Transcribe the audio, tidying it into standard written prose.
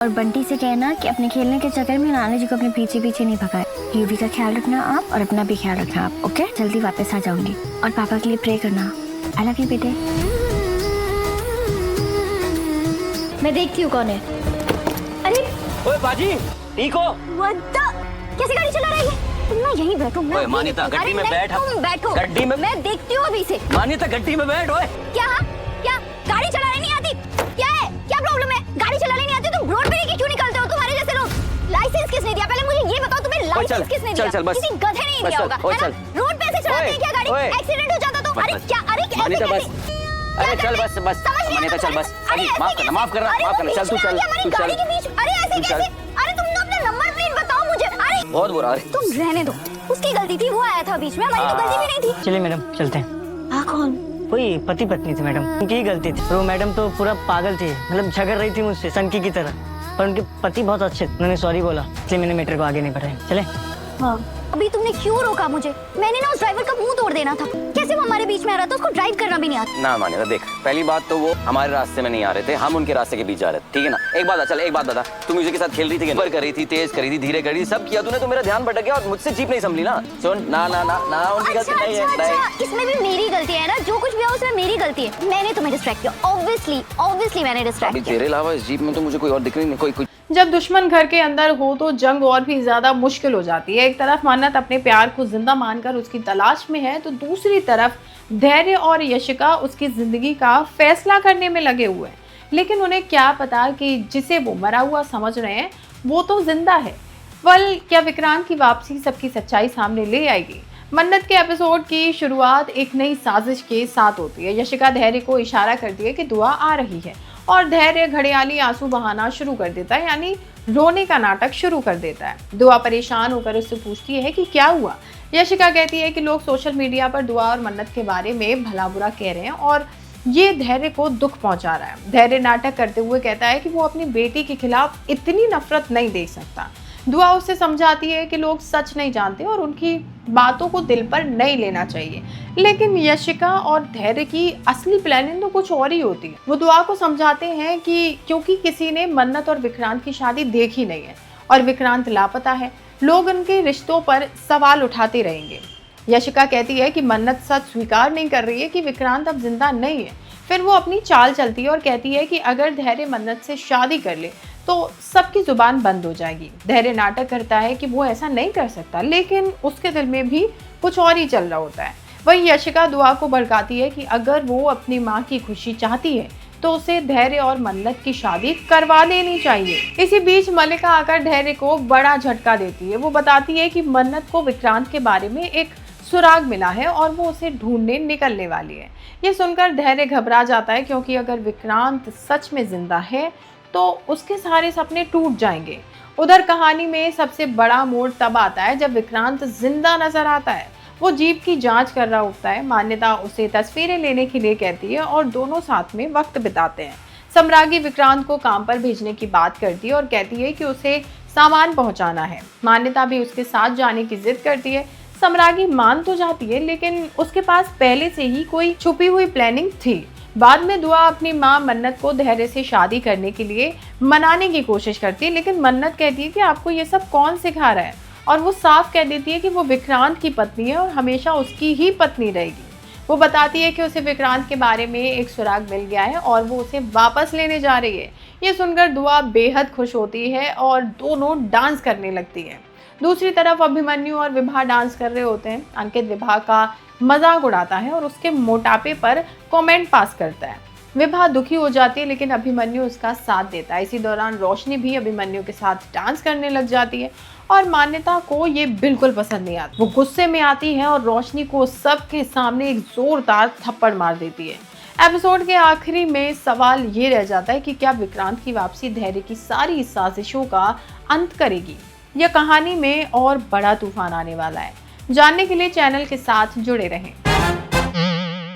और बंटी से कहना कि अपने खेलने के चक्कर में नानी जी को अपने पीछे पीछे नहीं भगाए। यूवी का ख्याल रखना आप और अपना भी ख्याल रखना आप, ओके? जल्दी वापस आ जाऊंगी और पापा के लिए प्रे करना। आई लव यू बेटे। मैं देखती हूँ कौन है। अरे ओए बाजी, ठीक हो? कैसे गाड़ी चला रही है? तुम ना यहीं बैठो। ओए मान्यता, गड्डी में बैठ। तुम बैठो गड्डी में। मैं देखती हूँ अभी से। मान्यता, गड्डी में बैठ। ओए क्या गाड़ी चलाने नहीं आती? क्या है? क्या प्रॉब्लम है? गाड़ी चलाने नहीं आती? तुम रोड पे लेके क्यों निकलते हो? तुम्हारे जैसे लोग। लाइसेंस किसने दिया? पहले मुझे ये बताओ, तुम्हें लाइसेंस किसने दिया? चल बस। किसी गधे ने दिया होगा, है ना? रोड पे ऐसे चलाते हैं क्या गाड़ी? एक्सीडेंट हो जाता तो? अरे क्या? अरे मान्यता बस। अरे चल बस मान्यता, चल बस। अरे माफ करना चल तू चल। गाड़ी के बीच। अरे ऐसे कैसे? अरे तुम अपना नंबर प्लेट बताओ मुझे। अरे बहुत बुरा। तुम रहने दो, उसकी गलती थी, वो आया था बीच में, हमारी तो गलती भी नहीं थी। चलिए मैडम चलते हैं। हाँ कौन? वही पति पत्नी थी मैडम, उनकी ही गलती थी। वो मैडम तो पूरा पागल थी, मतलब झगड़ रही थी मुझसे सनकी की तरह, पर उनके पति बहुत अच्छे थे, उन्होंने सॉरी बोला, इसलिए मैंने मैटर को आगे नहीं बढ़ाया। चले। हाँ अभी तुमने क्यों रोका मुझे? मैंने ना उस ड्राइवर का मुंह तोड़ देना था। कैसे वो हमारे बीच में आ रहा था? उसको ड्राइव करना भी नहीं आता। ना मान्यता देख, पहली बात तो वो हमारे रास्ते में नहीं आ रहे थे, हम उनके रास्ते के बीच जा रहे थे, ठीक है ना? एक बात बता, तू म्यूजिक के साथ खेल रही थी, ऊपर कर रही थी, तेज करी थी, धीरे करी थी, सब किया तूने, तो मेरा ध्यान भटक गया और मुझसे जीप नहीं संभली ना। सुन ना उनकी गलती नहीं है। इसमें भी मेरी गलती है ना? जो कुछ भी है उसमें मेरी गलती है। मैंने तुम्हें डिस्ट्रैक्ट किया, ऑब्वियसली मैंने डिस्ट्रैक्ट किया। तेरे अलावा इस जीप में तो मुझे कोई और दिख नहीं, कोई। जब दुश्मन घर के अंदर हो तो जंग और भी ज्यादा मुश्किल हो जाती है। एक तरफ मन्नत अपने प्यार को जिंदा मानकर उसकी तलाश में है, तो दूसरी तरफ धैर्य और यशिका उसकी जिंदगी का फैसला करने में लगे हुए हैं। लेकिन उन्हें क्या पता कि जिसे वो मरा हुआ समझ रहे हैं वो तो जिंदा है। क्या विक्रांत की वापसी सबकी सच्चाई सामने ले आएगी? मन्नत के एपिसोड की शुरुआत एक नई साजिश के साथ होती है। यशिका धैर्य को इशारा करती है कि दुआ आ रही है और धैर्य घड़ियाली आंसू बहाना शुरू कर देता है, यानी रोने का नाटक शुरू कर देता है। दुआ परेशान होकर उससे पूछती है कि क्या हुआ। यशिका कहती है कि लोग सोशल मीडिया पर दुआ और मन्नत के बारे में भला बुरा कह रहे हैं और ये धैर्य को दुख पहुंचा रहा है। धैर्य नाटक करते हुए कहता है कि वो अपनी बेटी के खिलाफ इतनी नफरत नहीं देख सकता। दुआ उससे समझाती है कि लोग सच नहीं जानते और उनकी बातों को दिल पर नहीं लेना चाहिए। लेकिन यशिका और धैर्य की असली प्लानिंग तो कुछ और ही होती है। वो दुआ को समझाते हैं कि क्योंकि किसी ने मन्नत और विक्रांत की शादी देखी नहीं है और विक्रांत लापता है, लोग उनके रिश्तों पर सवाल उठाते रहेंगे। यशिका कहती है कि मन्नत सच स्वीकार नहीं कर रही है कि विक्रांत अब जिंदा नहीं है। फिर वो अपनी चाल चलती है और कहती है कि अगर धैर्य मन्नत से शादी कर ले तो सबकी जुबान बंद हो जाएगी। धैर्य नाटक करता है कि वो ऐसा नहीं कर सकता, लेकिन उसके दिल में भी कुछ और ही चल रहा होता है। वही यशिका दुआ को भड़काती है कि अगर वो अपनी माँ की खुशी चाहती है तो उसे धैर्य और मन्नत की शादी करवा लेनी चाहिए। इसी बीच मल्लिका आकर धैर्य को बड़ा झटका देती है। वो बताती है कि मन्नत को विक्रांत के बारे में एक सुराग मिला है और वो उसे ढूंढने निकलने वाली है। ये सुनकर धैर्य घबरा जाता है, क्योंकि अगर विक्रांत सच में जिंदा है तो उसके सारे सपने टूट जाएंगे। उधर कहानी में सबसे बड़ा मोड़ तब आता है जब विक्रांत जिंदा नजर आता है। वो जीप की जांच कर रहा होता है। मान्यता उसे तस्वीरें लेने के लिए कहती है और दोनों साथ में वक्त बिताते हैं। सम्राज्ञी विक्रांत को काम पर भेजने की बात करती है और कहती है कि उसे सामान पहुंचाना है। मान्यता भी उसके साथ जाने की जिद करती है। सम्राज्ञी मान तो जाती है, लेकिन उसके पास पहले से ही कोई छुपी हुई प्लानिंग थी। बाद में दुआ अपनी माँ मन्नत को धैर्य से शादी करने के लिए मनाने की कोशिश करती है, लेकिन मन्नत कहती है कि आपको ये सब कौन सिखा रहा है, और वो साफ कह देती है कि वो विक्रांत की पत्नी है और हमेशा उसकी ही पत्नी रहेगी। वो बताती है कि उसे विक्रांत के बारे में एक सुराग मिल गया है और वो उसे वापस लेने जा रही है। ये सुनकर दुआ बेहद खुश होती है और दोनों डांस करने लगती है। दूसरी तरफ अभिमन्यु और विभा डांस कर रहे होते हैं। अंकित विभा का मजाक उड़ाता है और उसके मोटापे पर कमेंट पास करता है। विभा दुखी हो जाती है, लेकिन अभिमन्यु उसका साथ देता है। इसी दौरान रोशनी भी अभिमन्यु के साथ डांस करने लग जाती है और मान्यता को ये बिल्कुल पसंद नहीं आता। वो गुस्से में आती है और रोशनी को सबके सामने एक जोरदार थप्पड़ मार देती है। एपिसोड के आखिरी में सवाल ये रह जाता है कि क्या विक्रांत की वापसी धैर्य की सारी साजिशों का अंत करेगी, या कहानी में और बड़ा तूफान आने वाला है? जानने के लिए चैनल के साथ जुड़े रहें।